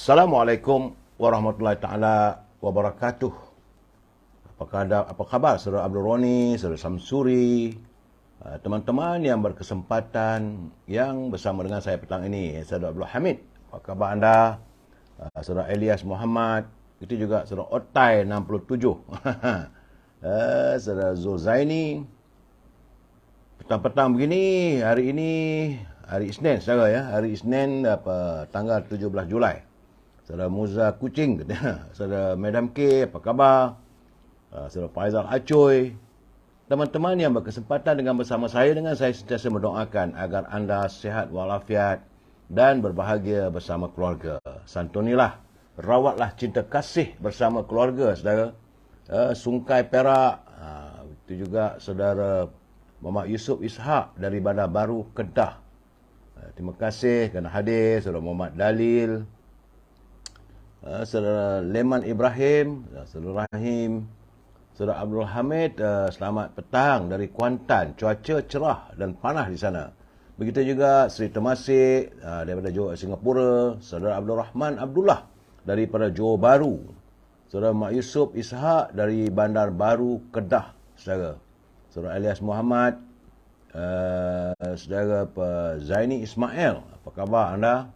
Assalamualaikum warahmatullahi taala wabarakatuh. Apa khabar Saudara Abdul Roni, Saudara Samsuri, teman-teman yang berkesempatan yang bersama dengan saya petang ini, Saudara Abdul Hamid. Apa khabar anda? Saudara Elias Muhammad, itu juga Saudara Otai 67. Saudara Zulzaini. Petang-petang begini, hari ini hari Isnin saudara ya, hari Isnin tanggal 17 Julai. Saudara Muza Kucing, Saudara Madam K, apa khabar? Saudara Faizal Acoy, teman-teman yang berkesempatan dengan bersama saya sentiasa mendoakan agar anda sihat walafiat dan berbahagia bersama keluarga. Santunilah, rawatlah cinta kasih bersama keluarga, saudara. Sungkai Perak, itu juga saudara Muhammad Yusuf Ishak dari Bandar Baru, Kedah. Terima kasih kerana hadir, saudara Muhammad Dalil, saudara Leman Ibrahim, saudara Rahim, saudara Abdul Hamid, selamat petang dari Kuantan. Cuaca cerah dan panas di sana. Begitu juga Sri Temasek daripada Singapura, saudara Abdul Rahman Abdullah daripada Johor Bahru, saudara Mak Yusuf Ishak dari Bandar Baru, Kedah, saudara. Saudara Elias Muhammad, saudara Zaini Ismail, apa khabar anda?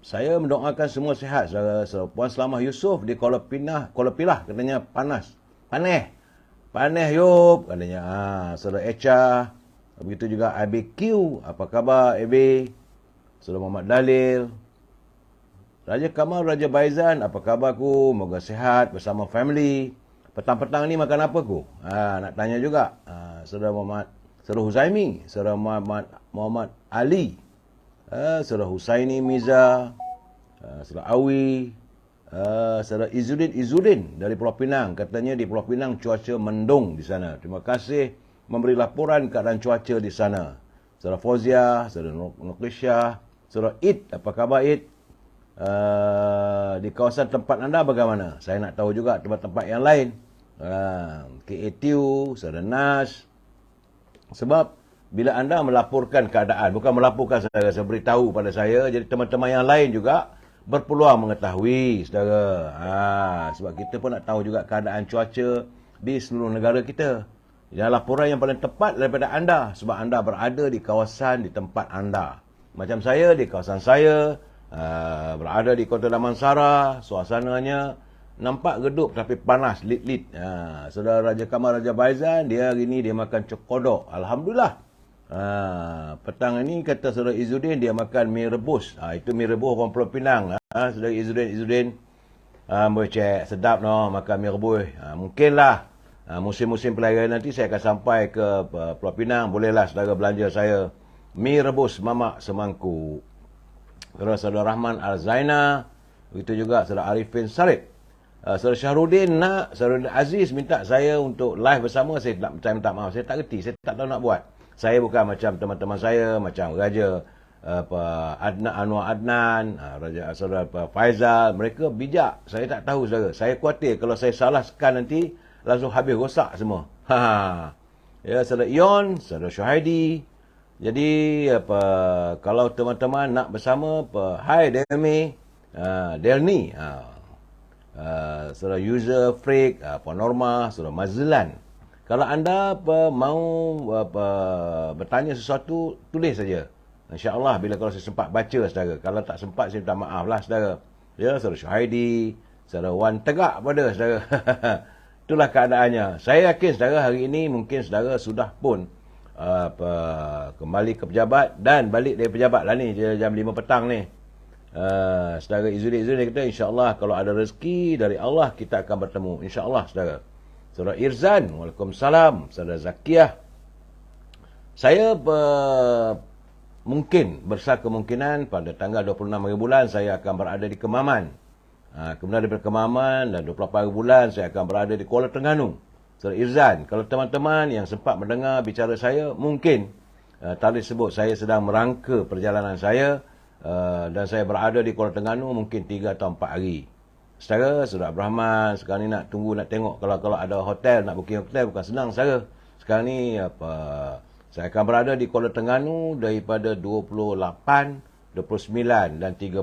Saya mendoakan semua sihat, saudara. Puan Selamah Yusof di Kuala Pilah, katanya panas. Panas yub, katanya. Saudara Echa, begitu juga ABQ, apa khabar AB? Saudara Muhammad Dalil, Raja Kamal, Raja Baizan, apa khabar ku? Moga sihat bersama family. Petang-petang ni makan apa ku? Nak tanya juga. Saudara Huzaimi, saudara Muhammad Ali, saudara Husaini Miza, saudara Awi, saudara Izzuddin dari Pulau Pinang. Katanya di Pulau Pinang cuaca mendung di sana. Terima kasih memberi laporan keadaan cuaca di sana. Saudara Fauzia, saudara Nuklisha, saudara Id, apa khabar Id? Di kawasan tempat anda bagaimana? Saya nak tahu juga tempat-tempat yang lain. KATU, saudara Nas. Sebab bila anda melaporkan keadaan, bukan melaporkan saudara, saya beritahu pada saya, jadi teman-teman yang lain juga berpeluang mengetahui, saudara. Sebab kita pun nak tahu juga keadaan cuaca di seluruh negara kita. Dan laporan yang paling tepat daripada anda, sebab anda berada di kawasan, di tempat anda. Macam saya, di kawasan saya, berada di Kota Damansara, suasananya nampak redup tapi panas, lit-lit. Saudara Raja Kamal, Raja Baizan, dia hari ni dia makan cokodok. Alhamdulillah. Petang ini kata saudara Izzuddin dia makan mi rebus. Itu mi rebus orang Pulau Pinang. Saudara Izzuddin boleh cek sedap no makan mi rebus. Mungkinlah musim-musim pelayaran nanti saya akan sampai ke Pulau Pinang. Bolehlah saudara belanja saya mi rebus mamak semangkuk. Saudara Rahman Al-Zaina, begitu juga saudara Arifin Sarip. Saudara Syahrudin Syahrudin Aziz minta saya untuk live bersama. Saya minta maaf, saya tak reti, saya tak tahu nak buat. Saya bukan macam teman-teman saya, macam Raja Anwar Adnan, Raja saudara Faizal, mereka bijak. Saya tak tahu saudara. Saya khawatir kalau saya salahkan nanti langsung habis rosak semua. Ya, saudara Ion, saudara Syuhaidi. Jadi kalau teman-teman nak bersama, hai Delni, saudara User Freak, Puan Norma, saudara Mazlan. Kalau anda mau bertanya sesuatu, tulis saja. InsyaAllah bila kalau saya sempat baca, saudara. Kalau tak sempat, saya minta maaf lah, saudara. Ya, saudara Syuhaidi, saudara Wan Tegak pada, saudara. Itulah keadaannya. Saya yakin, saudara, hari ini mungkin saudara sudah pun kembali ke pejabat dan balik dari pejabat lah ni, jam 5 petang ni. Saudara Izzuddin kata, insyaAllah kalau ada rezeki dari Allah, kita akan bertemu. InsyaAllah, saudara. Saudara Irzan, waalaikumsalam. Saudara Zakiyah. Saya mungkin, besar kemungkinan pada tanggal 26 hari bulan, saya akan berada di Kemaman. Kemudian daripada Kemaman, dan 28 hari bulan, saya akan berada di Kuala Terengganu. Saudara Irzan, kalau teman-teman yang sempat mendengar bicara saya, mungkin tadi sebut saya sedang merangka perjalanan saya, dan saya berada di Kuala Terengganu mungkin 3 atau 4 hari. Saudara Abdul Rahman, sekarang ni nak tengok kalau ada hotel, nak booking hotel bukan senang saudara. Sekarang ni saya akan berada di Kuala Terengganu daripada 28, 29 dan 30.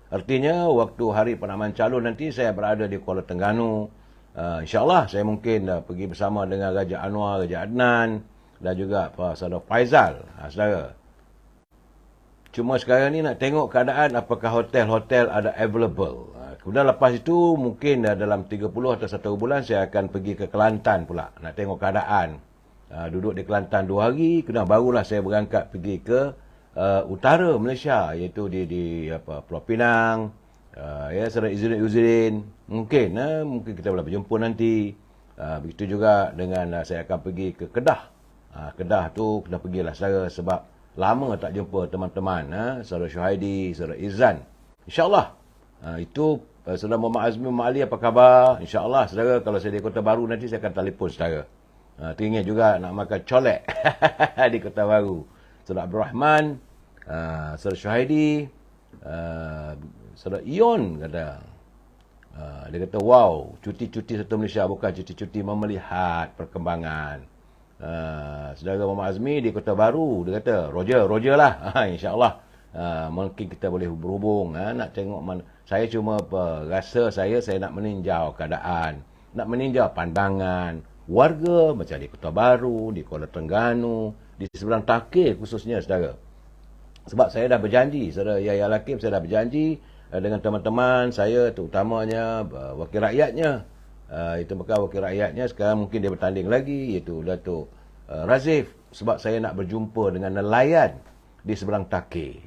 Artinya, waktu hari penamaan calon nanti saya berada di Kuala Terengganu. InsyaAllah saya mungkin pergi bersama dengan Raja Anwar, Raja Adnan dan juga Saudara Faizal. Saudara. Cuma sekarang ni nak tengok keadaan apakah hotel-hotel ada available. Kemudian lepas itu mungkin dalam 30 atau 1 bulan saya akan pergi ke Kelantan pula. Nak tengok keadaan. Duduk di Kelantan 2 hari. Kemudian barulah saya berangkat pergi ke utara Malaysia. Iaitu di Pulau Pinang. Saudara Izzuddin. Mungkin kita boleh berjumpa nanti. Begitu juga dengan saya akan pergi ke Kedah. Kedah tu kena pergilah saudara sebab lama tak jumpa teman-teman, saudara Syuhaidi, saudara Izan. InsyaAllah. Itu saudara Muhammad Azmi, Muhammad Ali, apa khabar? InsyaAllah, saudara, kalau saya di Kota Baru nanti saya akan telefon saudara. Teringin juga nak makan colek di Kota Baru. Saudara Abdul Rahman, saudara Syuhaidi, saudara Ion kata. Dia kata, wow, cuti-cuti satu Malaysia, bukan cuti-cuti melihat perkembangan. Saudara Muhammad Azmi di Kota Baru, dia kata Roger lah. InsyaAllah mungkin kita boleh berhubung. Nak tengok mana. Saya cuma rasa saya nak meninjau keadaan, nak meninjau pandangan warga macam di Kota Baru, di Kuala Terengganu, di seberang Takir khususnya saudara. Sebab saya dah berjanji, saudara Yahya Lakim, saya dah berjanji dengan teman-teman saya, terutamanya wakil rakyatnya. Itu bukan wakil rakyatnya, sekarang mungkin dia bertanding lagi, iaitu Datuk Razif. Sebab saya nak berjumpa dengan nelayan di seberang Takir.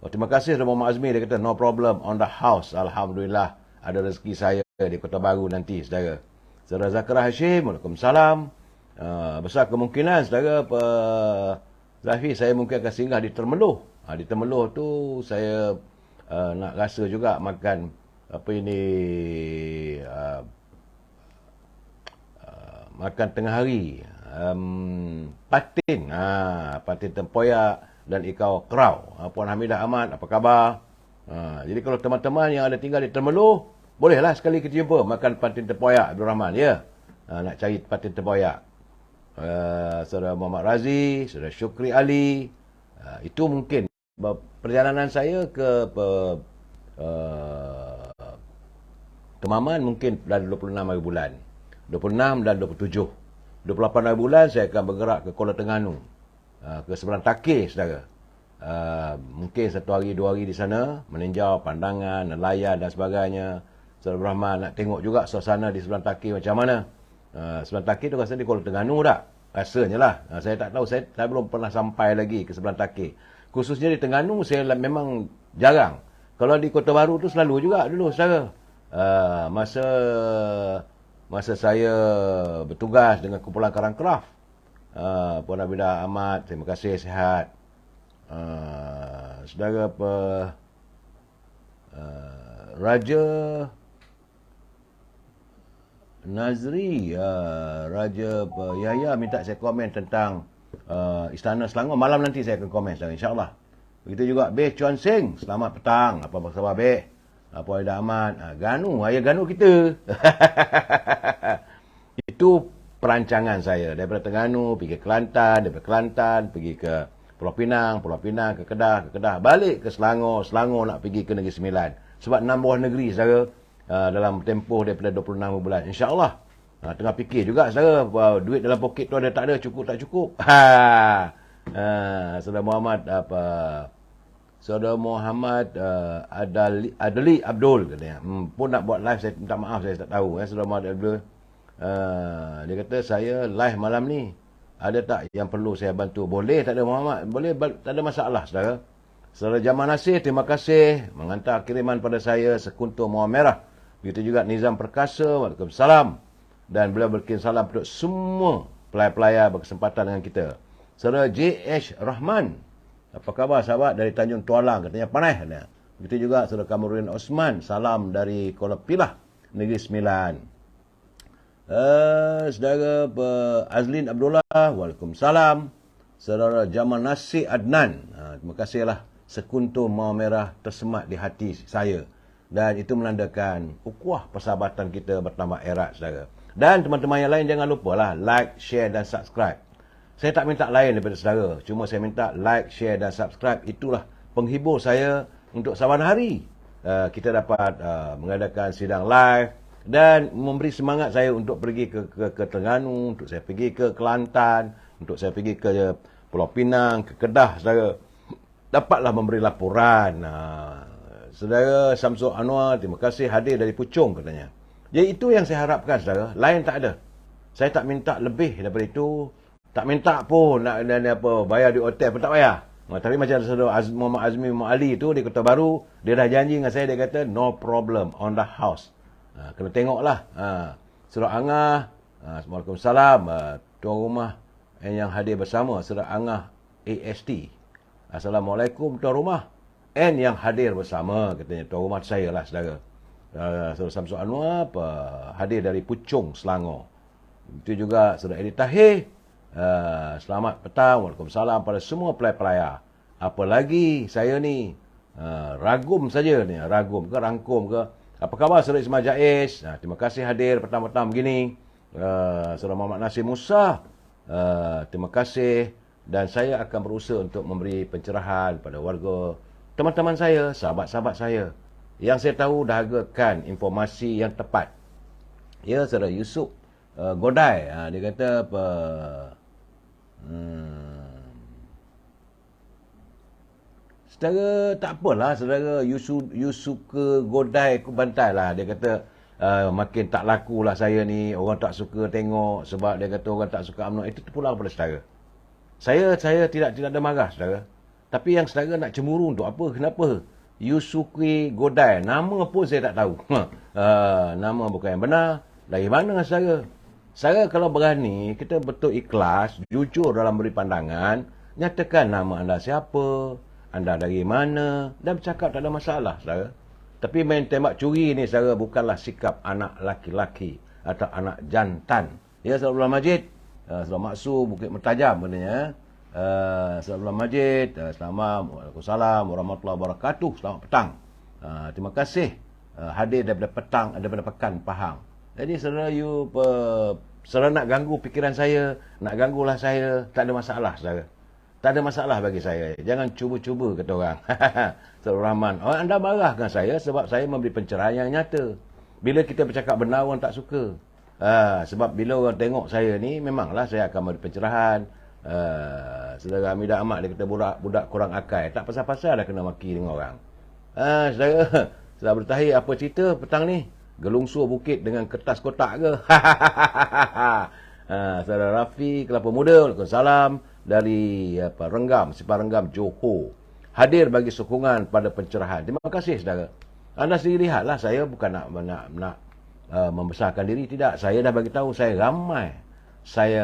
Terima kasih kepada Muhammad Azmi. Dia kata, no problem, on the house. Alhamdulillah, ada rezeki saya di Kota Baru nanti, saudara. Saudara Zakra Hashim, Waalaikumsalam. Besar kemungkinan, saudara Zafi, saya mungkin akan singgah di Termeluh. Di Termeluh tu, saya nak rasa juga makan makan tengah hari, patin, patin tempoyak dan ikan kerau. Puan Hamidah Ahmad, apa khabar? Jadi kalau teman-teman yang ada tinggal di Termeluh, bolehlah sekali kita jumpa makan patin tempoyak Abdul Rahman, ya. Nak cari patin tempoyak. Saudara Muhammad Razi, saudara Syukri Ali, itu mungkin perjalanan saya ke Kemaman mungkin dalam 26 hari bulan. 26 dan 27. 28 hari bulan saya akan bergerak ke Kuala Terengganu. Ke seberang Takir, saudara. Mungkin 1 hari, 2 hari di sana. Meninjau pandangan, nelayan dan sebagainya. Saudara Rahman nak tengok juga suasana di seberang Takir macam mana. Seberang Takir tu rasa di Kuala Terengganu tak? Rasanya lah. Saya tak tahu. Saya belum pernah sampai lagi ke seberang Takir. Khususnya di Terengganu saya memang jarang. Kalau di Kota Baru tu selalu juga dulu, saudara. Masa saya bertugas dengan kumpulan Karang Kraft. Puan Abidah Ahmad, terima kasih, sihat. Saudara Raja Nazri, Raja Yahya minta saya komen tentang Istana Selangor. Malam nanti saya akan komen, insyaAllah. Begitu juga Beh Chuan Seng, selamat petang. Apa khabar Beh? Puan Abidah Ahmad, Ganu, ayah Ganu kita. Itu perancangan saya. Daripada Terengganu, pergi ke Kelantan, daripada Kelantan, pergi ke Pulau Pinang ke Kedah, balik ke Selangor nak pergi ke Negeri Sembilan. Sebab 6 buah negeri, saudara, dalam tempoh daripada 26 bulan. InsyaAllah. Tengah fikir juga, saudara, duit dalam poket tu ada tak ada, cukup tak cukup. Saudara Muhammad, Saudara Muhammad Adli Abdul katanya. Pun nak buat live, saya minta maaf, saya tak tahu. Saudara Muhammad Abdul. Dia kata, saya live malam ni. Ada tak yang perlu saya bantu? Boleh, tak ada Muhammad. Boleh, tak ada masalah, saudara. Saudara Jamal Nasir, terima kasih. Mengantar kiriman pada saya sekuntur mawar merah. Begitu juga Nizam Perkasa, Waalaikumsalam. Dan beliau berkirim salam untuk semua pelayar-pelayar berkesempatan dengan kita. Saudara J.H. Rahman. Apa khabar sahabat dari Tanjung Tualang? Katanya panas. Begitu juga saudara Kamuruddin Osman. Salam dari Kuala Pilah, Negeri Sembilan. Saudara Azlin Abdullah, Waalaikumsalam. Saudara Jamal Nasir Adnan, terima kasihlah. Sekuntur mawar merah tersemat di hati saya. Dan itu menandakan ukhuwah persahabatan kita bertambah erat, saudara. Dan teman-teman yang lain jangan lupalah like, share dan subscribe. Saya tak minta lain daripada saudara. Cuma saya minta like, share dan subscribe. Itulah penghibur saya untuk saban hari kita dapat mengadakan sidang live dan memberi semangat saya untuk pergi ke Terengganu, untuk saya pergi ke Kelantan, untuk saya pergi ke Pulau Pinang, ke Kedah, saudara. Dapatlah memberi laporan. Saudara Samsul Anwar, terima kasih hadir dari Puchong katanya. Jadi itu yang saya harapkan, saudara. Lain tak ada. Saya tak minta lebih daripada itu. Tak minta pun nak bayar di hotel pun tak payah. Tapi macam saudara Muhammad Azmi Muhammad Ali tu di Kota Baru, dia dah janji dengan saya, dia kata no problem on the house. Kena tengoklah. Surah Angah, Waalaikumsalam, tuan rumah yang hadir bersama, Surah Angah AST. Assalamualaikum tuan rumah N yang hadir bersama, katanya tuan rumah saya lah, saudara. Saudara Samsul Anwar hadir dari Puchong, Selangor. Itu juga saudara Edi Tahir. Selamat petang, Waalaikumsalam pada semua pelayar-pelayar. Apa lagi saya ni ragum saja ni, ragum ke rangkum ke. Apa khabar saudara Ismail Jaiz? Terima kasih hadir petang-petang begini. Saudara Muhammad Nasir Musa, terima kasih. Dan saya akan berusaha untuk memberi pencerahan pada warga, teman-teman saya, sahabat-sahabat saya yang saya tahu dahagakan informasi yang tepat. Ya, saudara Yusuf Godai, dia kata apa, saudara, tak apalah saudara Yusuf ke Godai ke Bantai lah, dia kata makin tak laku lah saya ni, orang tak suka tengok sebab dia kata orang tak suka UMNO. Itu terpulang pada saudara. Saya tidak ada marah, saudara. Tapi yang saudara nak cemburu untuk apa? Kenapa? Yusuki Godai. Nama pun saya tak tahu. Nama bukan yang benar. Dari mana, saudara? Saudara kalau berani, kita betul ikhlas, jujur dalam beri pandangan, nyatakan nama anda siapa, anda dari mana, dan bercakap tak ada masalah, saudara. Tapi main tembak curi ni, saudara, bukanlah sikap anak laki-laki atau anak jantan. Ya, saudara Abdullah Majid. Selamat Maksud, Bukit Mertajam katanya. Selamat Majid, Assalamualaikum warahmatullahi wabarakatuh. Selamat petang. Terima kasih hadir daripada pekan Pahang. Jadi saudara, saudara nak ganggu fikiran saya, nak ganggulah saya, tak ada masalah, saudara. Tak ada masalah bagi saya. Jangan cuba-cuba, kata orang. Saudara Rahman, anda marah dengan saya sebab saya memberi pencerahan yang nyata. Bila kita bercakap benar, orang tak suka. Sebab bila orang tengok saya ni, memanglah saya akan beri pencerahan. Saudara Hamidah Ahmad, dia kata budak kurang akal. Tak pasal-pasal dah kena maki dengan orang. Saudara Bertahir, apa cerita petang ni? Gelungsur bukit dengan kertas kotak ke? Saudara Rafi, Kelapa Muda, Waalaikumsalam. Dari Renggam, Sipar Renggam, Johor. Hadir bagi sokongan pada pencerahan. Terima kasih, saudara. Anda sendiri lihatlah, saya bukan nak membesarkan diri, tidak. Saya dah bagi tahu saya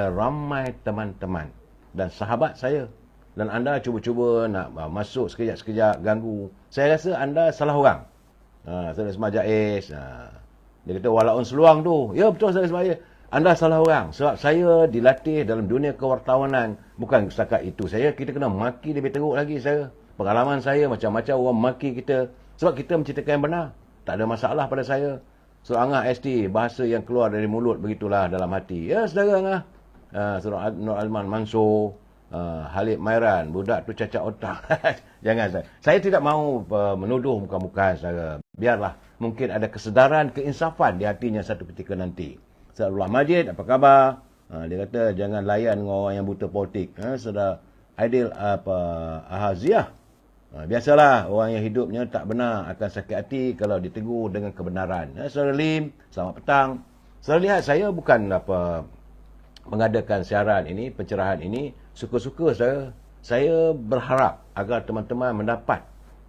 ramai teman-teman dan sahabat saya, dan anda cuba-cuba nak masuk sekejap-sekejap ganggu. Saya rasa anda salah orang. Saudara Ismail Jaiz, dia kata walaupun seluang tu. Ya, betul saudara Ismail. Anda salah orang. Sebab saya dilatih dalam dunia kewartawanan. Bukan setakat itu saya, kita kena maki lebih teruk lagi, saya. Pengalaman saya macam-macam orang maki kita sebab kita menceritakan yang benar. Tak ada masalah pada saya. Surah Angah ST, bahasa yang keluar dari mulut begitulah dalam hati. Ya, saudara Angah. Surah Nur Alman Mansur, Halid Mairan, budak tu cacat otak. Jangan, saya tidak mahu menuduh bukan-bukan, saudara. Biarlah, mungkin ada kesedaran, keinsafan di hatinya satu ketika nanti. Saudara Abdullah Majid, apa khabar? Dia kata jangan layan dengan orang yang buta politik. Saudara Aidil Ahaziah, biasalah orang yang hidupnya tak benar akan sakit hati kalau ditegur dengan kebenaran. Saudara Lim, selamat petang. Saudara lihat, saya bukan mengadakan siaran ini, pencerahan ini suka-suka, saudara. Saya berharap agar teman-teman mendapat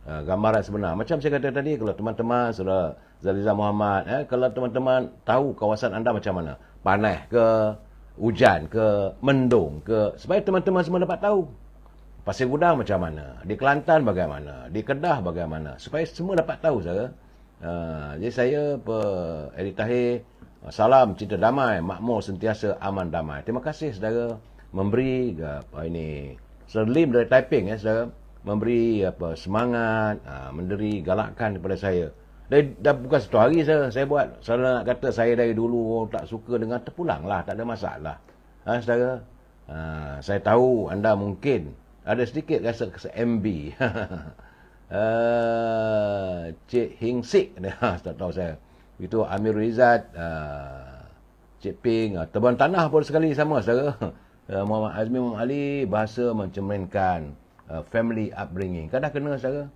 gambaran sebenar. Macam saya kata tadi, kalau teman-teman, saudara Zaliza Muhammad, kalau teman-teman tahu kawasan anda macam mana, panas ke, hujan ke, mendung ke, supaya teman-teman semua dapat tahu. Pasir Gudang macam mana, di Kelantan bagaimana, di Kedah bagaimana, supaya semua dapat tahu, saudara. Jadi saya, Edi Tahir, salam cinta damai, makmur sentiasa aman damai. Terima kasih, saudara, memberi ini Saudara Lim dari Taiping, saudara, memberi semangat, memberi galakan kepada saya. Dah bukan satu hari saya buat. Saudara nak kata saya dari dulu tak suka dengan, terpulanglah, tak ada masalah. Saudara, saya tahu anda mungkin ada sedikit rasa MB. Cik Hing Sik, tak tahu saya. Itu Amir Rizat, Cik Ping, Teban Tanah pun sekali sama saudara. Muhammad Azmi Muhammad Ali, bahasa mencerminkan family upbringing. Kadang kena saudara.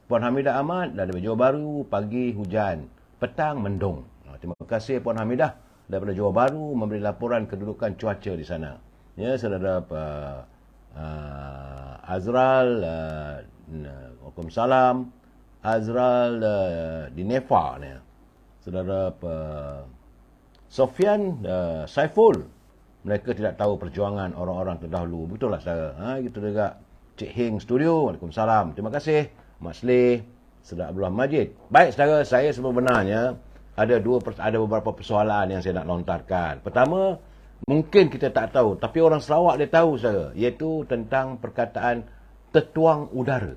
Puan Hamidah Ahmad dari Johor Bahru, pagi hujan, petang mendung. Terima kasih Puan Hamidah daripada Johor Bahru memberi laporan kedudukan cuaca di sana. Ya, saudara Azral, Waalaikumsalam, Azral di Nefa ni. Saudara Sofian Saiful, mereka tidak tahu perjuangan orang-orang terdahulu. Betul lah saudara. Gitu juga Cik Hing Studio, Waalaikumsalam. Terima kasih Mak Sleh, Saudara Abdullah Majid. Baik saudara, saya sebenarnya ada beberapa persoalan yang saya nak lontarkan. Pertama, mungkin kita tak tahu, tapi orang Sarawak dia tahu saudara, iaitu tentang perkataan tetuang udara.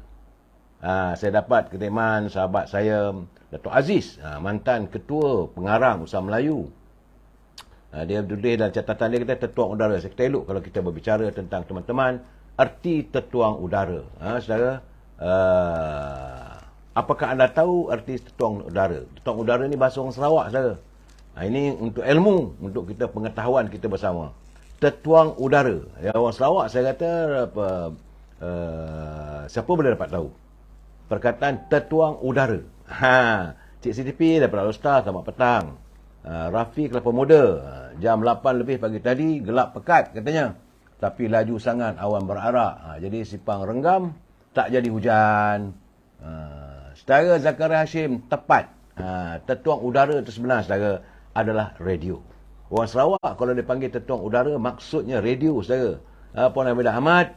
Saya dapat kiriman sahabat saya, Datuk Aziz, mantan ketua pengarang Usaha Melayu. Dia tulis dalam catatan dia, kata tetuang udara. Saya kata elok kalau kita berbicara tentang teman-teman, erti tetuang udara. Saudara, apakah anda tahu arti tetuang udara? Tetuang udara ni bahasa orang Sarawak saudara. Ini untuk ilmu, untuk kita pengetahuan kita bersama. Tetuang udara. Ya, orang Sarawak saya kata siapa boleh dapat tahu perkataan tetuang udara. Cik CTP daripada Ustaz, selamat petang. Rafi Kelapa Muda, jam 8 lebih pagi tadi, gelap pekat katanya. Tapi laju sangat awan berarak. Jadi sipang renggam, tak jadi hujan. Saudara Zakaria Hashim, tepat. Tetuang udara itu sebenar saudara adalah radio. Orang Sarawak kalau dia panggil tetuang udara, maksudnya radio saudara. Puan Hamidah Ahmad,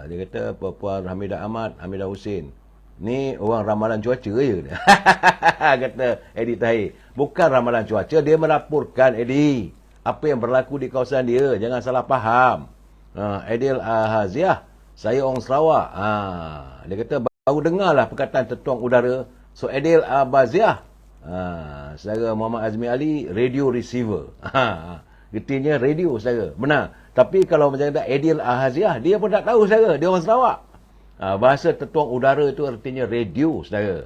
dia kata Puan Hamidah Ahmad, Hamidah Husin, ni orang ramalan cuaca je. Kata Eddie Tahir. Bukan ramalan cuaca, dia melaporkan Eddie apa yang berlaku di kawasan dia. Jangan salah faham. Adil Haziah, saya orang Sarawak. Dia kata baru dengarlah perkataan tetuang udara. So Adil Abaziah, saudara Muhammad Azmi Ali, radio receiver. Getinya radio saudara. Benar. Tapi kalau macam kata Adil Haziah, dia pun tak tahu saudara. Dia orang Sarawak. Bahasa tetuang udara itu artinya radio saudara.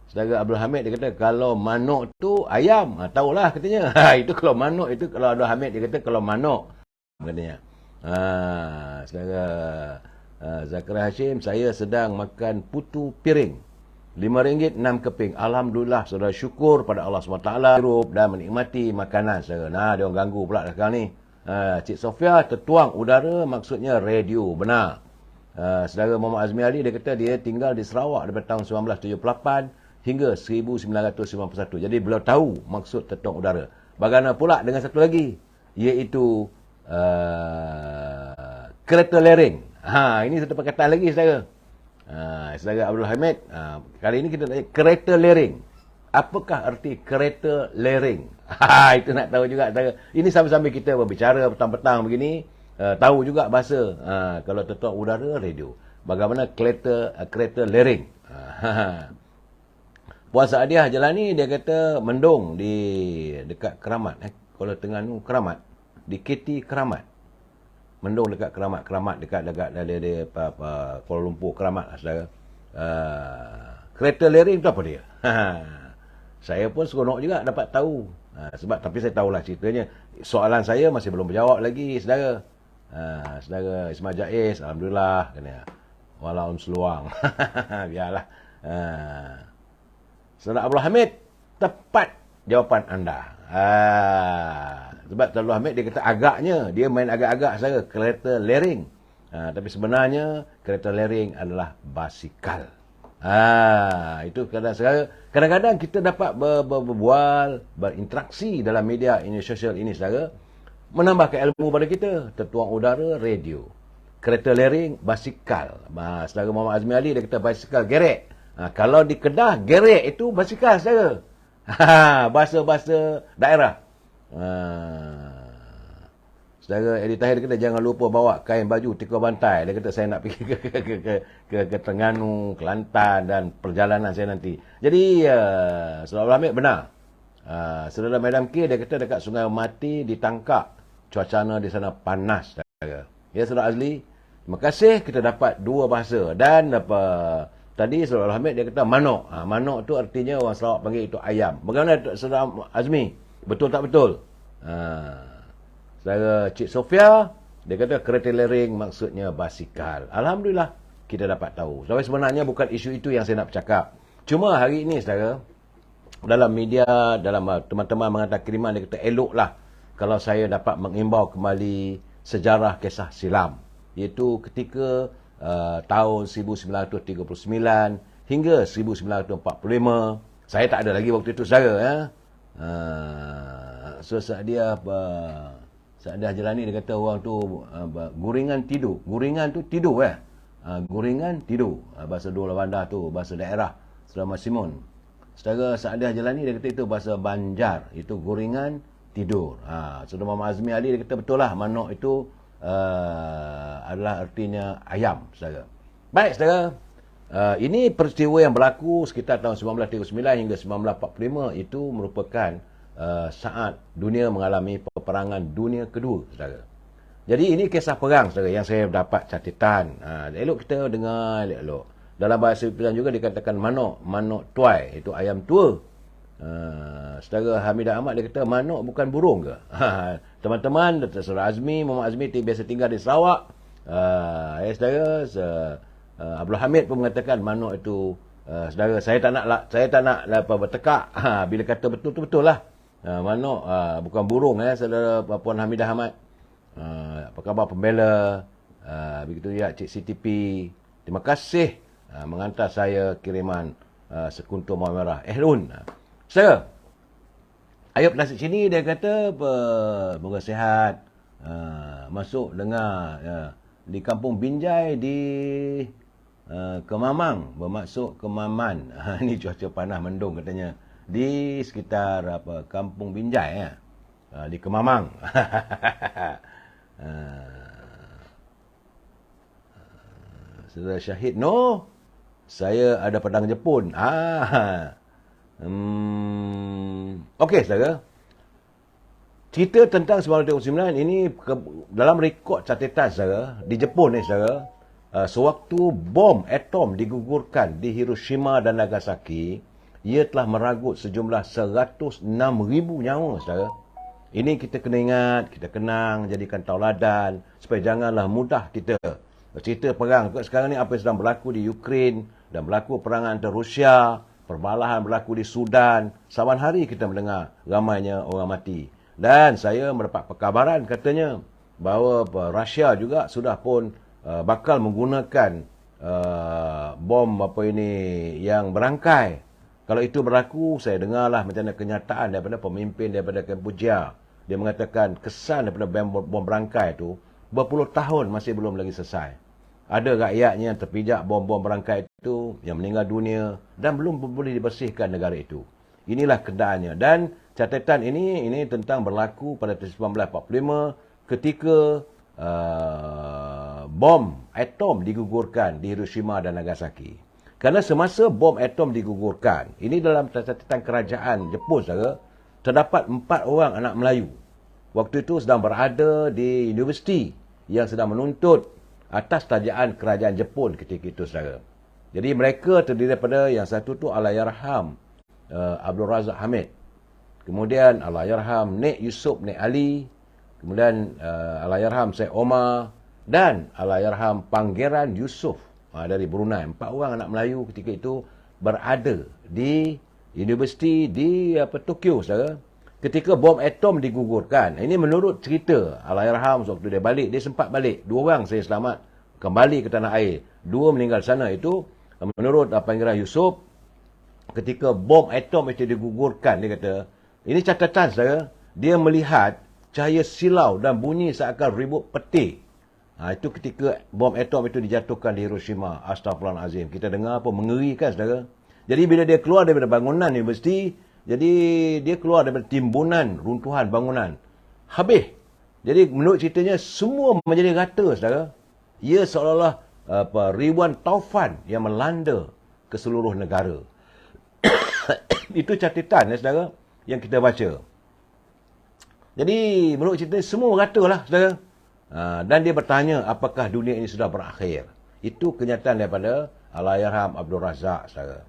Saudara Abdul Hamid dia kata kalau manuk tu ayam. Tahulah katanya. Itu kalau manuk, itu kalau Abdul Hamid dia kata kalau manuk katanya. Saudara Zakaria Hashim, saya sedang makan putu piring. RM5 6 keping. Alhamdulillah, saudara, syukur pada Allah SWT hidup dan menikmati makanan saudara. Dia orang ganggu pula sekarang ni. Cik Sofia, tetuang udara maksudnya radio. Benar. Saudara Muhammad Azmi Ali, dia kata dia tinggal di Sarawak daripada tahun 1978 hingga 1991. Jadi beliau tahu maksud tetuang udara. Bagaimana pula dengan satu lagi, iaitu kereta lereng. Ini satu perkataan lagi saudara. Saudara Abdul Hamid, kali ini kita tanya kereta lereng. Apakah arti kereta lereng? Itu nak tahu juga saudara. Ini sambil-sambil kita berbicara petang-petang begini, tahu juga bahasa. Kalau tetuang udara, radio. Bagaimana kereta lereng? Puan Saadiah Jalani, dia kata mendung di dekat Keramat. Kalau Terengganu Keramat, di KT Keramat. Mendung dekat Keramat dekat dari Kuala Lumpur, Keramat lah saudara. Kereta lereng tu apa dia? Saya pun seronok juga dapat tahu. Sebab tapi saya tahulah ceritanya. Soalan saya masih belum berjawab lagi saudara. Saudara Ismail Jaiz, alhamdulillah kena. Walau seluang. Biarlah. Saudara Abdul Hamid, tepat jawapan anda. Sebab Abdul Hamid dia kata agaknya, dia main agak-agak saja kereta lereng. Tapi sebenarnya kereta lereng adalah basikal. Itu kadang-kadang kita dapat berbual, berinteraksi dalam media ini, sosial ini saudara, menambahkan ilmu pada kita. Tetuang udara, radio. Kereta lereng, basikal. Saudara Muhammad Azmi Ali dia kata basikal gerek. Kalau di Kedah, gerek itu basikal saudara. Bahasa-bahasa daerah. Saudara Eddie Tahir kata jangan lupa bawa kain baju tikar bantai. Dia kata saya nak pergi ke Terengganu, Kelantan dan perjalanan saya nanti. Jadi Saudara Hamid benar. Saudara Madam K dia kata dekat Sungai Mati ditangkap. Cuacana di sana panas. saudara. Ya, saudara Azli, terima kasih kita dapat dua bahasa. Dan apa tadi saudara Hamid dia kata manok. Manok tu artinya orang Sarawak panggil itu ayam. Bagaimana saudara Azmi? Betul tak betul? Saudara Cik Sofia dia kata kereta lereng maksudnya basikal. Alhamdulillah kita dapat tahu. Tapi sebenarnya bukan isu itu yang saya nak bercakap. Cuma hari ini saudara, dalam media, dalam teman-teman mengatakan kiriman, dia kata eloklah kalau saya dapat mengimbau kembali sejarah kisah silam. Iaitu ketika tahun 1939 hingga 1945. Saya tak ada lagi waktu itu saudara. Ya. So saat dia Jalani dia kata orang tu guringan tidur. Guringan tu tidur guringan tidur. Bahasa Dua Lavanda tu, bahasa daerah Saudara Masimun. Saudara Saadah Jalani dia kata itu bahasa Banjar, itu guringan tidur. Saudara Muhammad Azmi Ali dia kata betul lah, manok itu adalah artinya ayam, saudara. Baik, saudara. Ini peristiwa yang berlaku sekitar tahun 1939 hingga 1945. Itu merupakan saat dunia mengalami peperangan dunia kedua, saudara. Jadi ini kisah perang, saudara, yang saya dapat catatan. Elok kita dengar elok. Dalam bahasa Pilihan juga dikatakan manok tuai, itu ayam tua. Saudara Hamidah Ahmad dia kata manok bukan burung ke? Teman-teman, saudara Azmi, Muhammad Azmi biasa tinggal di Sarawak. Saudara Abdul Hamid pun mengatakan manok itu saudara, saya tak nak bertekak. Bila kata betul tu betul lah. Manok bukan burung, saudara Puan Hamidah Ahmad. Apa khabar pembela? Begitu ya Cik CTP. Terima kasih mengantar saya kiriman sekuntum mawar merah. Ehlun. Saudara, Ayub Nasib sini dia kata moga sihat. Masuk dengar di Kampung Binjai di Kemamang, bermaksud Kemaman. Ini cuaca panas mendung katanya. Di sekitar Kampung Binjai di Kemamang. Saudara Syahid, no, saya ada pedang Jepun. Okey, saudara. Cerita tentang 1939 ini dalam rekod catatan, saudara, di Jepun ni, saudara, sewaktu bom atom digugurkan di Hiroshima dan Nagasaki, ia telah meragut sejumlah 106,000 nyawa, saudara. Ini kita kena ingat, kita kenang, jadikan tauladan supaya janganlah mudah kita cerita perang. Sekarang ni apa yang sedang berlaku di Ukraine dan berlaku perangan antara Rusia, perbalahan berlaku di Sudan. Saban hari kita mendengar ramainya orang mati. Dan saya mendapat perkabaran katanya bahawa Rusia juga sudah pun bakal menggunakan bom yang berangkai. Kalau itu berlaku, saya dengarlah macam mana kenyataan daripada pemimpin daripada Kamboja. Dia mengatakan kesan daripada bom berangkai itu berpuluh tahun masih belum lagi selesai. Ada rakyatnya yang terpijak bom-bom berangkai itu, yang meninggal dunia dan belum boleh dibersihkan negara itu. Inilah keadaannya. Dan catatan ini tentang berlaku pada tahun 1945 ketika bom atom digugurkan di Hiroshima dan Nagasaki. Kerana semasa bom atom digugurkan, ini dalam catatan kerajaan Jepun, saudara, terdapat 4 orang anak Melayu. Waktu itu sedang berada di universiti yang sedang menuntut atas tajaan kerajaan Jepun ketika itu, saudara. Jadi mereka terdiri daripada yang satu tu Allahyarham Abdul Razak Hamid. Kemudian Allahyarham Nek Yusof Nek Ali. Kemudian Allahyarham Syed Omar dan Allahyarham Pangeran Yusof dari Brunei. 4 orang anak Melayu ketika itu berada di universiti di Tokyo, saudara. Ketika bom atom digugurkan. Ini menurut cerita Allahyarham waktu dia balik, dia sempat balik. 2 orang saya selamat kembali ke tanah air. 2 meninggal sana. Itu menurut Pangeran Yusof, ketika bom atom itu digugurkan, dia kata, ini catatan, saudara, dia melihat cahaya silau dan bunyi seakan ribut peti. Itu ketika bom atom itu dijatuhkan di Hiroshima. Astaghfirullahalazim. Kita dengar apa mengerikan, saudara. Jadi bila dia keluar daripada bangunan universiti, jadi dia keluar daripada timbunan runtuhan bangunan. Habis. Jadi menurut ceritanya semua menjadi rata, saudara. Ia seolah-olah ribuan taufan yang melanda ke seluruh negara. Itu catatan, saudara, yang kita baca. Jadi menurut ceritanya semua rata lah, saudara. Dan dia bertanya, apakah dunia ini sudah berakhir? Itu kenyataan daripada Allahyarham Abdul Razak, saudara.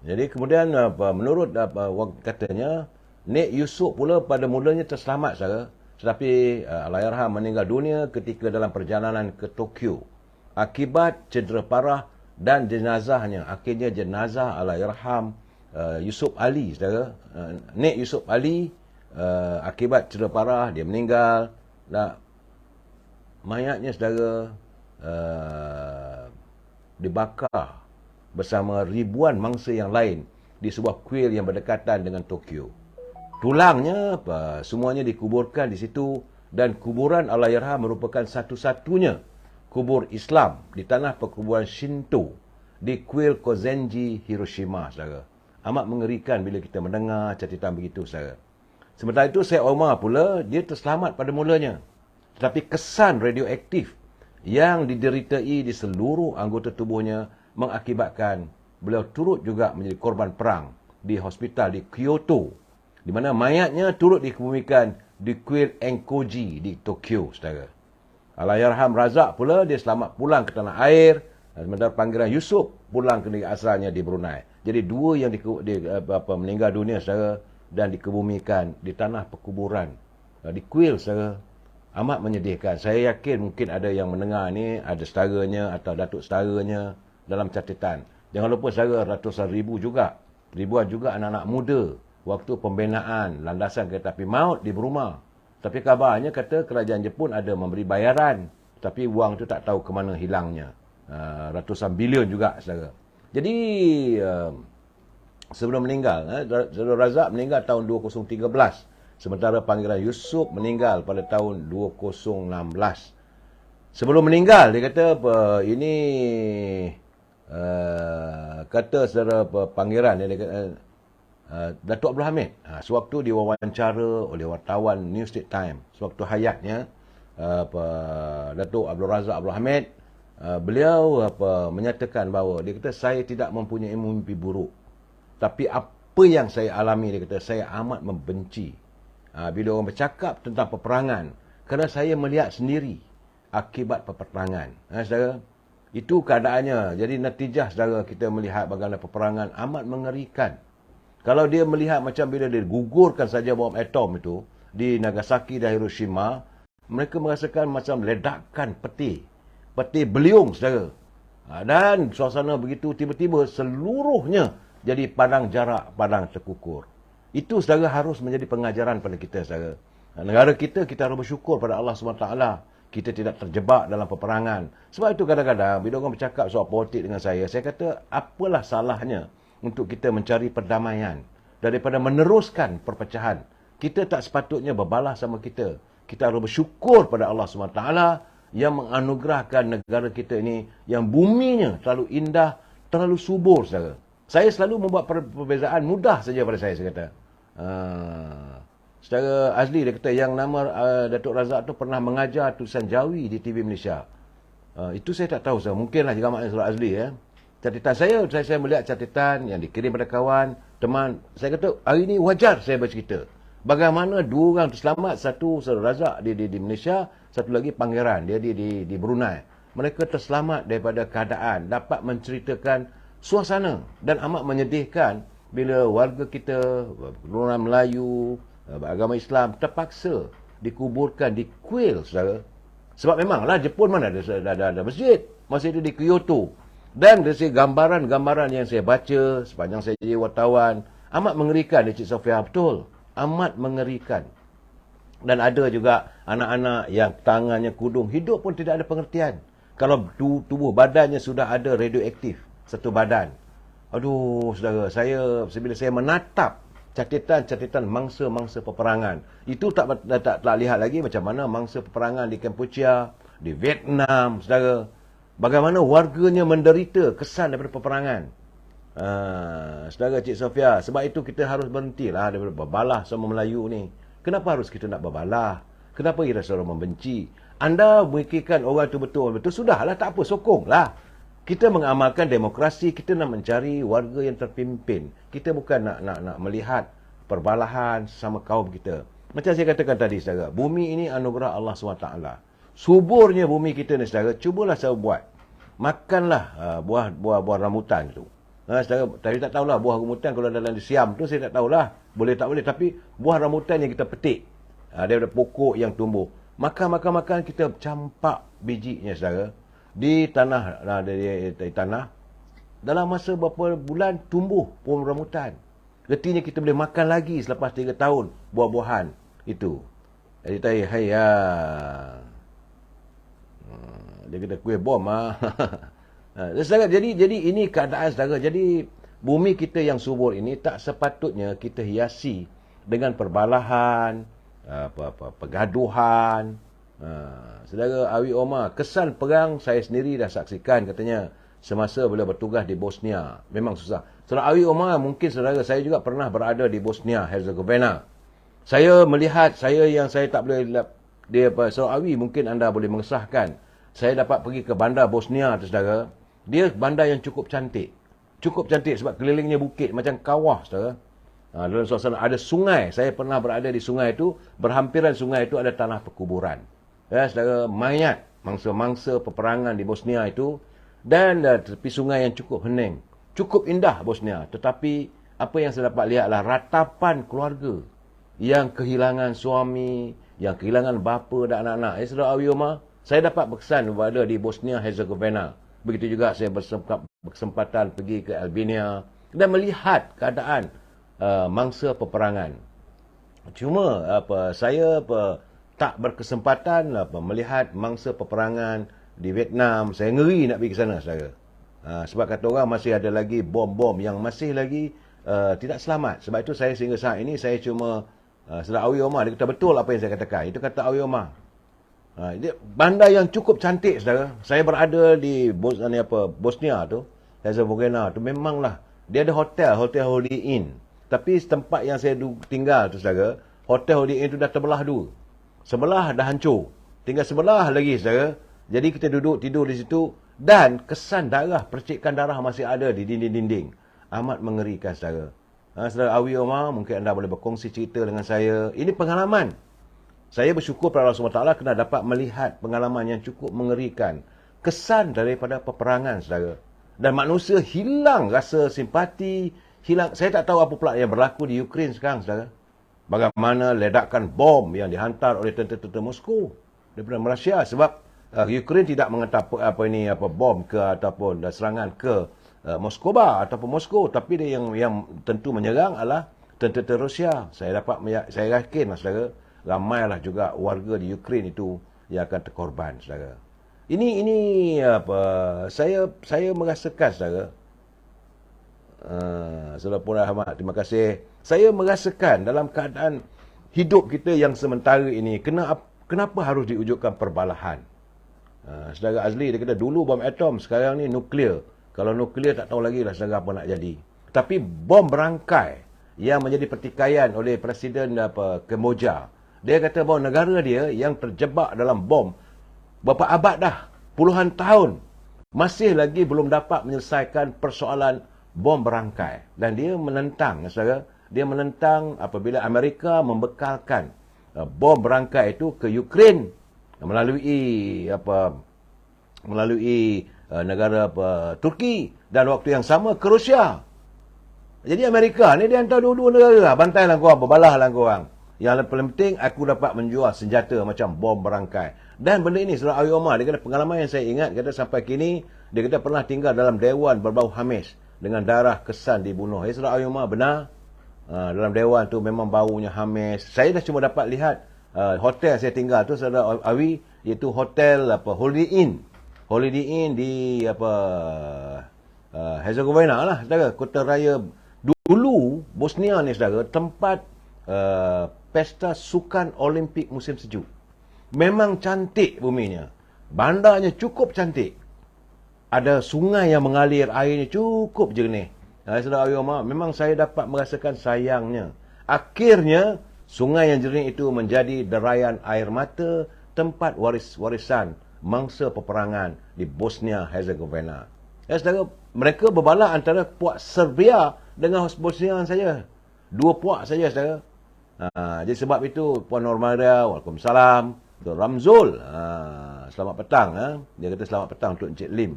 Jadi kemudian menurut katanya, Nek Yusof pula pada mulanya terselamat, saudara. Tetapi Allahyarham meninggal dunia ketika dalam perjalanan ke Tokyo akibat cedera parah dan jenazahnya. Akhirnya jenazah Allahyarham Yusof Ali, saudara. Nek Yusof Ali akibat cedera parah, dia meninggal. Mayatnya, saudara, dibakar bersama ribuan mangsa yang lain di sebuah kuil yang berdekatan dengan Tokyo. Tulangnya semuanya dikuburkan di situ, dan kuburan Allahyarham merupakan satu-satunya kubur Islam di tanah perkuburan Shinto di kuil Kozenji, Hiroshima, saudara. Amat mengerikan bila kita mendengar catatan begitu, saudara. Sementara itu, Syed Omar pula, dia terselamat pada mulanya. Tetapi kesan radioaktif yang dideritai di seluruh anggota tubuhnya mengakibatkan beliau turut juga menjadi korban perang di hospital di Kyoto, di mana mayatnya turut dikebumikan di kuil Enkoji di Tokyo, saudara. Allahyarham Razak pula, dia selamat pulang ke tanah air, sementara panggilan Yusof pulang ke negeri asalnya di Brunei. Jadi dua yang meninggal dunia, saudara, dan dikebumikan di tanah perkuburan di kuil, saudara. Amat menyedihkan. Saya yakin mungkin ada yang mendengar ni, ada saudaranya atau datuk saudaranya dalam catatan. Jangan lupa, saudara, ratusan ribu juga, ribuan juga anak-anak muda waktu pembinaan landasan kereta api maut di Burma. Tapi kabarnya kata kerajaan Jepun ada memberi bayaran, tapi wang tu tak tahu ke mana hilangnya. Ratusan bilion juga, saudara. Jadi sebelum meninggal, Saudara Razak meninggal tahun 2013. Sementara panggilan Yusof meninggal pada tahun 2016. Sebelum meninggal, dia kata ini kata saudara panggilan dia kata, Datuk Abdul Hamid, sewaktu diwawancara oleh wartawan New State Times, sewaktu hayatnya Datuk Abdul Razak Abdul Hamid, beliau menyatakan bahawa dia kata, saya tidak mempunyai mimpi buruk, tapi apa yang saya alami, dia kata, saya amat membenci bila orang bercakap tentang peperangan, kerana saya melihat sendiri akibat peperangan. Saudara, itu keadaannya. Jadi natijah, saudara, kita melihat bagaimana peperangan amat mengerikan. Kalau dia melihat macam bila dia gugurkan saja bom atom itu di Nagasaki dan Hiroshima, mereka merasakan macam ledakan peti beliung, saudara. Dan suasana begitu, tiba-tiba seluruhnya jadi padang jarak, padang terkukur. Itu, saudara, harus menjadi pengajaran pada kita, saudara. Negara kita harus bersyukur pada Allah SWT. Kita tidak terjebak dalam peperangan. Sebab itu kadang-kadang bila orang bercakap soal politik dengan saya kata, apalah salahnya untuk kita mencari perdamaian daripada meneruskan perpecahan. Kita tak sepatutnya berbalas sama kita. Kita harus bersyukur pada Allah SWT yang menganugerahkan negara kita ini, yang buminya terlalu indah, terlalu subur, saudara. Saya selalu membuat perbezaan mudah saja pada saya kata. Secara Azli, dia kata yang nama Datuk Razak tu pernah mengajar tulisan Jawi di TV Malaysia. Itu saya tak tahu, saya mungkinlah juga maknanya Saudara Azli, ya. Catatan saya melihat catatan yang dikirim pada kawan, teman. Saya kata hari ini wajar saya bercerita bagaimana dua orang terselamat, satu Saudara Razak di Malaysia, satu lagi Pangeran dia di Brunei. Mereka terselamat daripada keadaan, dapat menceritakan suasana, dan amat menyedihkan bila warga kita, keturunan Melayu, beragama Islam terpaksa dikuburkan di kuil, saudara. Sebab memanglah Jepun mana ada masjid. Masjid itu di Kyoto. Dan dari gambaran-gambaran yang saya baca sepanjang saya jadi wartawan, amat mengerikan, Encik Sofia, betul. Amat mengerikan. Dan ada juga anak-anak yang tangannya kudung, hidup pun tidak ada pengertian. Kalau tubuh badannya sudah ada radioaktif, satu badan. Aduh, saudara, bila saya menatap catatan mangsa-mangsa peperangan, itu tak lihat lagi macam mana mangsa peperangan di Kampuchea, di Vietnam, saudara. Bagaimana warganya menderita kesan daripada peperangan. Saudara Cik Sofia, sebab itu kita harus berhentilah daripada berbalah sama Melayu ni. Kenapa harus kita nak berbalah? Kenapa kita selalu membenci? Anda memikirkan orang itu betul-betul, sudahlah, tak apa, sokonglah. Kita mengamalkan demokrasi, kita nak mencari warga yang terpimpin. Kita bukan nak melihat perbalahan sama kaum kita. Macam saya katakan tadi, saudara, bumi ini anugerah Allah SWT. Suburnya bumi kita ni saudara, cubalah saya buat. Makanlah buah rambutan tu. Saudara, tapi tak tahulah buah rambutan kalau dalam Siam tu saya tak tahulah. Boleh tak boleh, tapi buah rambutan yang kita petik daripada pokok yang tumbuh. Makan kita campak bijinya saudara di tanah di tanah. Dalam masa beberapa bulan tumbuh pohon rambutan. Artinya kita boleh makan lagi selepas 3 tahun buah-buahan itu. Jadi hai ya. Dia kata kuih bom saudara, jadi ini keadaan saudara. Jadi bumi kita yang subur ini tak sepatutnya kita hiasi dengan perbalahan, pergaduhan. Saudara Awi Omar, kesan perang saya sendiri dah saksikan katanya semasa beliau bertugas di Bosnia. Memang susah. Saudara Awi Omar, mungkin saudara saya juga pernah berada di Bosnia Herzegovina. Saya melihat, saya tak boleh Saudara Awi mungkin anda boleh mengesahkan. Saya dapat pergi ke bandar Bosnia tu saudara. Dia bandar yang cukup cantik. Cukup cantik sebab kelilingnya bukit macam kawah saudara. Dalam suasana ada sungai. Saya pernah berada di sungai itu. Berhampiran sungai itu ada tanah perkuburan. Saudara, mayat mangsa-mangsa peperangan di Bosnia itu. Dan tepi sungai yang cukup hening. Cukup indah Bosnia. Tetapi apa yang saya dapat lihat adalah ratapan keluarga. Yang kehilangan suami. Yang kehilangan bapa dan anak-anak. Saudara Awi Omar, saya dapat berkesan berada di Bosnia Herzegovina. Begitu juga saya bersempatan pergi ke Albania dan melihat keadaan mangsa peperangan. Cuma saya tak berkesempatan melihat mangsa peperangan di Vietnam. Saya ngeri nak pergi ke sana saudara. Sebab kata orang masih ada lagi bom-bom yang masih lagi tidak selamat. Sebab itu saya sehingga saat ini saya cuma saudara Awi Omar dia kata betul apa yang saya katakan. Itu kata Awi Omar. Bandar yang cukup cantik saudara. Saya berada di Bosnia tu, Herzegovina tu, memanglah dia ada hotel Holiday Inn. Tapi tempat yang saya tinggal tu saudara, hotel Holiday Inn tu dah terbelah dua. Sebelah dah hancur, tinggal sebelah lagi saudara. Jadi kita duduk tidur di situ dan kesan darah, percikan darah masih ada di dinding-dinding. Amat mengerikan saudara. Saudara Awi Omar, mungkin anda boleh berkongsi cerita dengan saya. Ini pengalaman. Saya bersyukur pada Allah SWT kena dapat melihat pengalaman yang cukup mengerikan. Kesan daripada peperangan, saudara. Dan manusia hilang rasa simpati. Saya tak tahu apa pula yang berlaku di Ukraine sekarang, saudara. Bagaimana ledakan bom yang dihantar oleh tentera-tentera Moskow daripada Malaysia. Sebab Ukraine tidak menghantar bom ke ataupun serangan ke Moskow ataupun Moskow. Tapi dia yang tentu menyerang adalah tentera Rusia. Saya yakin, saudara. Ramailah juga warga di Ukraine itu yang akan terkorban, saudara. Ini saya merasakan, saudara. Saudara Puan Ahmad, terima kasih. Saya merasakan dalam keadaan hidup kita yang sementara ini, kenapa harus diwujudkan perbalahan? Saudara Azli, dia kata dulu bom atom, sekarang ni nuklear. Kalau nuklear tak tahu lagi lah saudara apa nak jadi. Tapi bom berangkai yang menjadi pertikaian oleh Presiden Kemboja. Dia kata bahawa negara dia yang terjebak dalam bom berapa abad dah, puluhan tahun, masih lagi belum dapat menyelesaikan persoalan bom berangkai. Dan dia menentang, saudara, dia menentang apabila Amerika membekalkan bom berangkai itu ke Ukraine melalui negara Turki, dan waktu yang sama ke Rusia. Jadi Amerika ni dia hantar dua-dua negara, bantailah korang, berbalahlah korang. Yang paling penting, aku dapat menjual senjata macam bom berangkai. Dan benda ini, saudara Awi Omar, dia kata pengalaman yang saya ingat, kata sampai kini, dia kata pernah tinggal dalam dewan berbau hamis, dengan darah kesan dibunuh. Saudara Awi Omar, benar. Dalam dewan tu memang baunya hamis. Saya dah cuma dapat lihat hotel saya tinggal tu, saudara Awi, iaitu hotel Holiday Inn. Holiday Inn di Herzegovina lah, saudara. Kota raya. Dulu, Bosnia ni, saudara, tempat pesta sukan Olimpik musim sejuk. Memang cantik buminya. Bandarnya cukup cantik. Ada sungai yang mengalir, airnya cukup jernih. Saudara Awi Omar, memang saya dapat merasakan sayangnya. Akhirnya, sungai yang jernih itu menjadi derayan air mata, tempat warisan mangsa peperangan di Bosnia Herzegovina. Saudara, mereka berbalah antara puak Serbia dengan Bosnia saja. Dua puak saja, saudara. Jadi sebab itu Puan Normaria, Waalaikumsalam, Tuan Ramzul, selamat petang. Dia kata selamat petang untuk Encik Lim.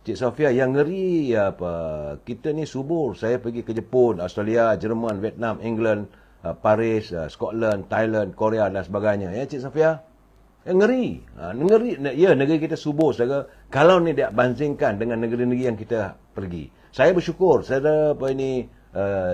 Cik Sofia, yang ngeri kita ni subur. Saya pergi ke Jepun, Australia, Jerman, Vietnam, England, Paris, Scotland, Thailand, Korea dan sebagainya. Ya Cik Sofia? Ngeri. Ngeri. Ya, negeri kita subur, saudara. Kalau ni dia bandingkan dengan negeri-negeri yang kita pergi. Saya bersyukur, saudara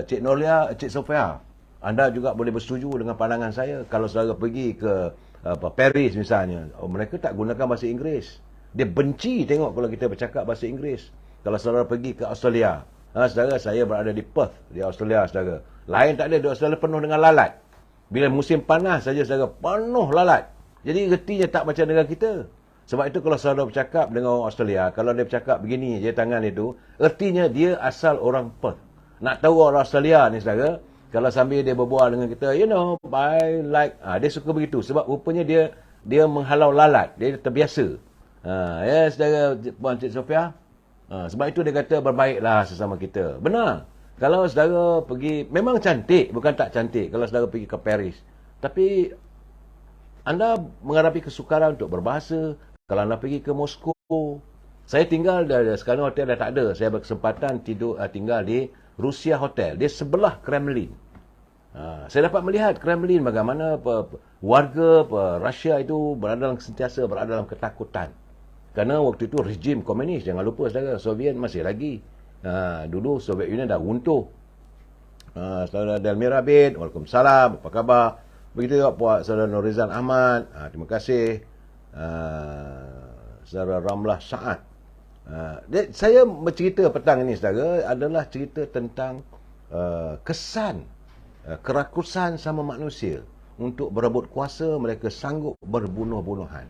Cik Nolia, Cik Sofia. Anda juga boleh bersetuju dengan pandangan saya. Kalau saudara pergi ke Paris misalnya, mereka tak gunakan bahasa Inggeris. Dia benci tengok kalau kita bercakap bahasa Inggeris. Kalau saudara pergi ke Australia, saudara, saya berada di Perth, di Australia, saudara. Lain tak ada, di Australia penuh dengan lalat. Bila musim panas saja, saudara, penuh lalat. Jadi retinya tak macam negara kita. Sebab itu kalau saudara bercakap dengan orang Australia, kalau dia bercakap begini je tangan itu, ertinya dia asal orang Perth. Nak tahu orang Australia ni, saudara, kalau sambil dia berbual dengan kita, I like, dia suka begitu. Sebab rupanya dia menghalau lalat. Dia terbiasa. Ya, saudara Puan Cik Sofia. Sebab itu dia kata berbaiklah sesama kita. Benar. Kalau saudara pergi, memang cantik, bukan tak cantik kalau saudara pergi ke Paris. Tapi anda menghadapi kesukaran untuk berbahasa. Kalau anda pergi ke Moskow, saya tinggal sekarang hotel dah tak ada. Saya berkesempatan tinggal di Rusia Hotel. Dia sebelah Kremlin. Saya dapat melihat Kremlin bagaimana warga Rusia itu sentiasa berada dalam ketakutan. Kerana waktu itu rejim komunis, jangan lupa saudara, Soviet masih lagi. Dulu Soviet Union dah runtuh. Saudara Delmira bin, Waalaikumsalam, apa khabar? Begitu juga Puan Saudara Norizan Ahmad, terima kasih. Saudara Ramlah Saad. Saya bercerita petang ini saudara adalah cerita tentang kesan kerakusan sama manusia. Untuk berebut kuasa, mereka sanggup berbunuh-bunuhan.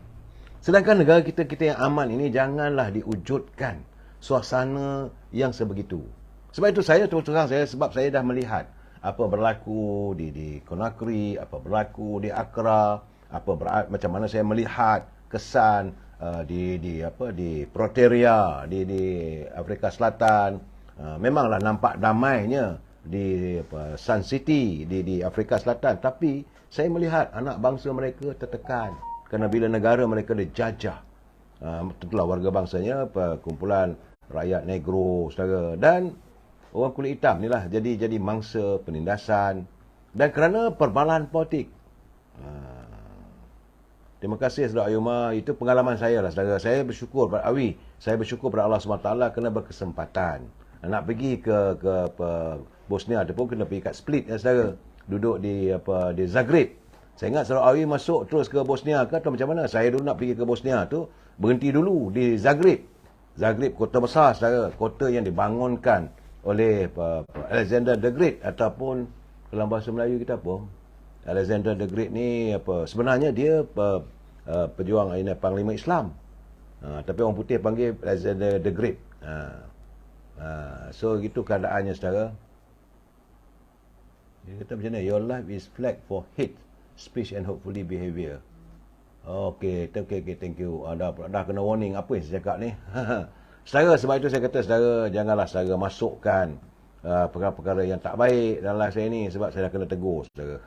Sedangkan negara kita yang aman ini janganlah diwujudkan suasana yang sebegitu. Sebab itu saya terus terang sebab saya dah melihat apa berlaku di Conakry, apa berlaku di Accra, macam mana saya melihat kesan di Pretoria di Afrika Selatan. Memanglah nampak damainya di Sun City di Afrika Selatan, tapi saya melihat anak bangsa mereka tertekan. Kerana bila negara mereka dijajah, tentulah warga bangsanya, kumpulan rakyat negro, saudara, dan orang kulit hitam inilah jadi mangsa penindasan. Dan kerana perbalahan politik. Terima kasih saudara Ayuma, itu pengalaman saya lah saudara. Saya bersyukur pada saya bersyukur pada Allah SWT kerana berkesempatan nak pergi ke Bosnia ataupun kena pergi kat Split ya saudara. Duduk di Zagreb. Saya ingat saudara Awi masuk terus ke Bosnia ke atau macam mana? Saya dulu nak pergi ke Bosnia tu, berhenti dulu di Zagreb. Zagreb, kota besar saudara. Kota yang dibangunkan oleh Alexander the Great ataupun dalam bahasa Melayu kita apa? Alexander the Great ni sebenarnya dia pejuang panglima Islam. Tapi orang putih panggil Alexander the Great. So gitu keadaannya saudara. Dia kata macam mana? Your life is flag for hate speech and hopefully behavior. Okay, thank you. Dah kena warning apa yang saya cakap ni. Saudara, sebab itu saya kata saudara, janganlah saudara masukkan perkara-perkara yang tak baik dalam live saya ni, sebab saya dah kena tegur saudara.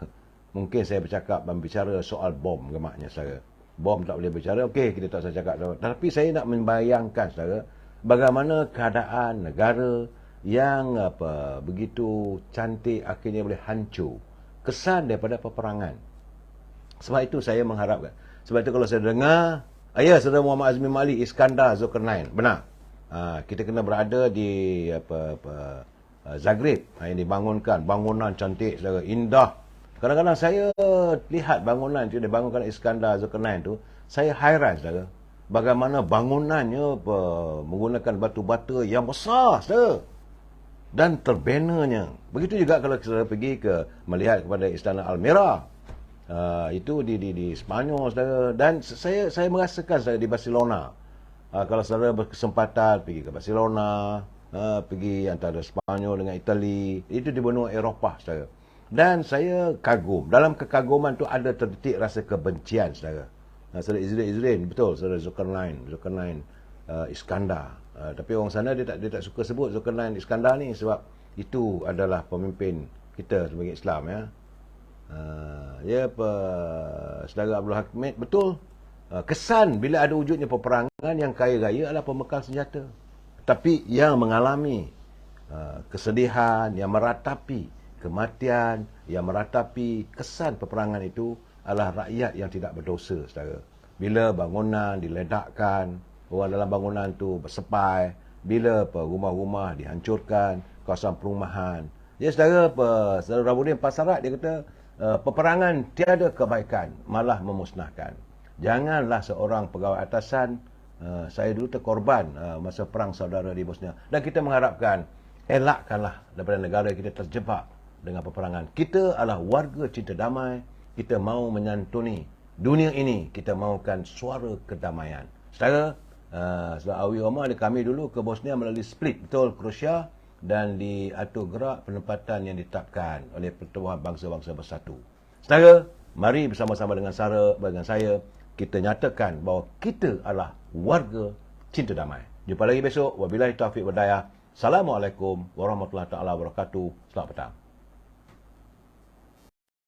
Mungkin saya berbicara soal bom gemaknya saudara. Bom tak boleh berbicara, okey, kita tak usah cakap saudara. Tapi saya nak membayangkan saudara, bagaimana keadaan negara yang begitu cantik akhirnya boleh hancur. Kesan daripada peperangan. Sebab itu saya mengharapkan. Sebab itu kalau saya dengar, saudara Muhammad Azmi Malik, Iskandar Zulkarnain. Benar. Kita kena berada di Zagreb yang dibangunkan. Bangunan cantik, saudara. Indah. Kadang-kadang saya lihat bangunan itu dibangunkan Iskandar Zulkarnain tu, saya hairan, saudara. Bagaimana bangunannya menggunakan batu bata yang besar, saudara. Dan terbenanya. Begitu juga kalau saudara pergi melihat kepada Istana Almira. Itu di Spanyol saudara. Dan saya merasakan saudara di Barcelona. Kalau saudara berkesempatan pergi ke Barcelona, pergi antara Spanyol dengan Itali, itu di benua Eropah saudara. Dan saya kagum. Dalam kekaguman tu ada terdetik rasa kebencian saudara. Saudara Izrin, betul saudara Zulkarnain, Iskandar. Tapi orang sana dia tak suka sebut Zulkarnain Iskandar ni sebab itu adalah pemimpin kita sebagai Islam ya. Saudara Abdul Hamid, betul. kesan bila ada wujudnya peperangan yang kaya raya adalah pembekal senjata. Tapi yang mengalami kesedihan, yang meratapi kematian, yang meratapi kesan peperangan itu adalah rakyat yang tidak berdosa, saudara. Bila bangunan diledakkan, orang dalam bangunan itu bersepai, bila rumah-rumah dihancurkan, kawasan perumahan. Ya, saudara Rabuddin Pasarat, dia kata, peperangan tiada kebaikan, malah memusnahkan. Janganlah seorang pegawai atasan, saya dulu terkorban masa perang saudara di Bosnia. Dan kita mengharapkan, elakkanlah daripada negara kita terjebak dengan peperangan. Kita adalah warga cinta damai, kita mahu menyantuni dunia ini, kita mahukan suara kedamaian. Saudara, Saudara Awi Omar ada kami dulu ke Bosnia melalui split, betul, Croatia, dan diatur gerak penempatan yang ditetapkan oleh Pertubuhan Bangsa-Bangsa Bersatu. Saudara, mari bersama-sama dengan saya, kita nyatakan bahawa kita adalah warga cinta damai. Jumpa lagi besok. Wabillahi taufiq wal hidayah. Assalamualaikum warahmatullahi taala wabarakatuh. Selamat petang.